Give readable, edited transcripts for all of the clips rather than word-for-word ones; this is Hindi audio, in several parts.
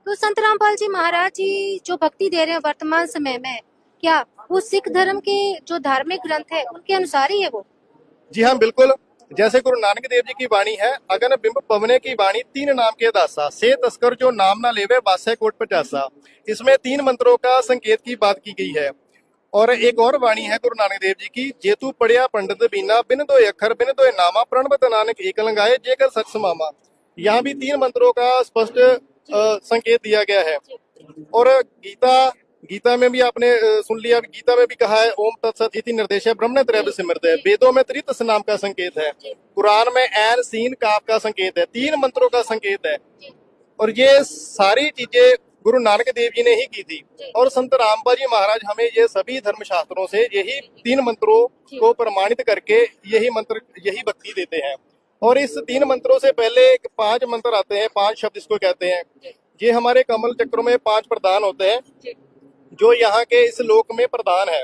तो संत रामपाल जी महाराज जी जो भक्ति दे रहे हैं वर्तमान समय में, क्या वो सिख धर्म के जो धार्मिक ग्रंथ है उनके अनुसार ही है वो? जी हाँ, बिल्कुल। जैसे गुरु नानक देव जी की वाणी है, अगन बिंब पवने की वाणी तीन नाम के दासा, से तस्कर जो नाम ना लेवे बासे कोट पचासा। इसमें तीन मंत्रों का संकेत की बात की गई है। और एक और वाणी है गुरु नानक देव जी की, जेतु पढ़िया पंडित बीना बिन दो अखर बिन दो नामा प्रणबत नानक एक लंगाए जेकर सच समामा। यहाँ भी तीन मंत्रों का स्पष्ट संकेत दिया गया है। और गीता में भी आपने सुन लिया, गीता में भी कहा है ओम तत्सत इति निर्देश ब्रह्मण त्रय सिमृत है। वेदों में त्रितस नाम का संकेत है। कुरान में ऐन सीन काफ का संकेत है। तीन मंत्रों का संकेत है। और ये सारी चीजें गुरु नानक देव जी ने ही की थी। और संत रामपाल जी महाराज हमें ये सभी धर्मशास्त्रों से यही तीन मंत्रों को प्रमाणित करके यही मंत्र, यही भक्ति देते हैं। और इस तीन मंत्रों से पहले पांच मंत्र आते हैं, पांच शब्द इसको कहते हैं। ये हमारे कमल चक्रों में पांच प्रधान होते हैं जो यहाँ के इस लोक में प्रधान है।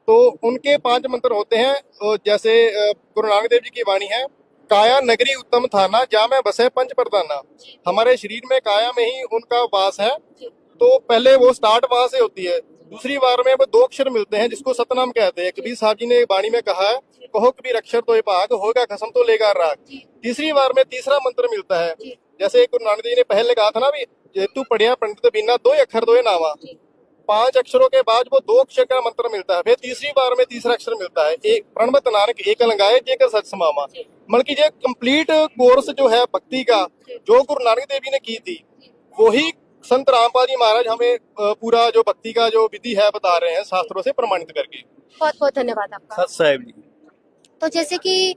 तो उनके पांच मंत्र होते हैं। जैसे गुरु नानक देव जी की वाणी है, काया नगरी उत्तम थाना जा में बसे पंच प्रधाना। हमारे शरीर में काया में ही उनका वास है। तो पहले वो स्टार्ट वहां से होती है। दूसरी बार में वो दो अक्षर मिलते हैं जिसको सतनाम कहते हैं। कबीर साहब जी ने वाणी में कहा है, कहो कबीर अक्षर तो भाग होगा कसम तो लेगा राग। तीसरी बार में तीसरा मंत्र मिलता है। जैसे गुरु नानक देव जी ने पहले कहा था ना भी तू पढ़िया पंडित बिना दो अक्षर दो नावा। पांच अक्षरों के बाद वो दो अक्षर का मंत्र मिलता है। फिर तीसरी बार में तीसरा अक्षर मिलता है, एक प्रणबत नानक एक लंगाए जेकर सच समामा। मतलब कि ये कंप्लीट कोर्स जो है भक्ति का, जो गुरु नानक देव जी ने की थी, वही संत रामपाल जी महाराज हमें पूरा जो भक्ति का जो विधि है बता रहे हैं शास्त्रों से प्रमाणित करके। बहुत बहुत धन्यवाद आपका। सत साहिब जी। तो जैसे कि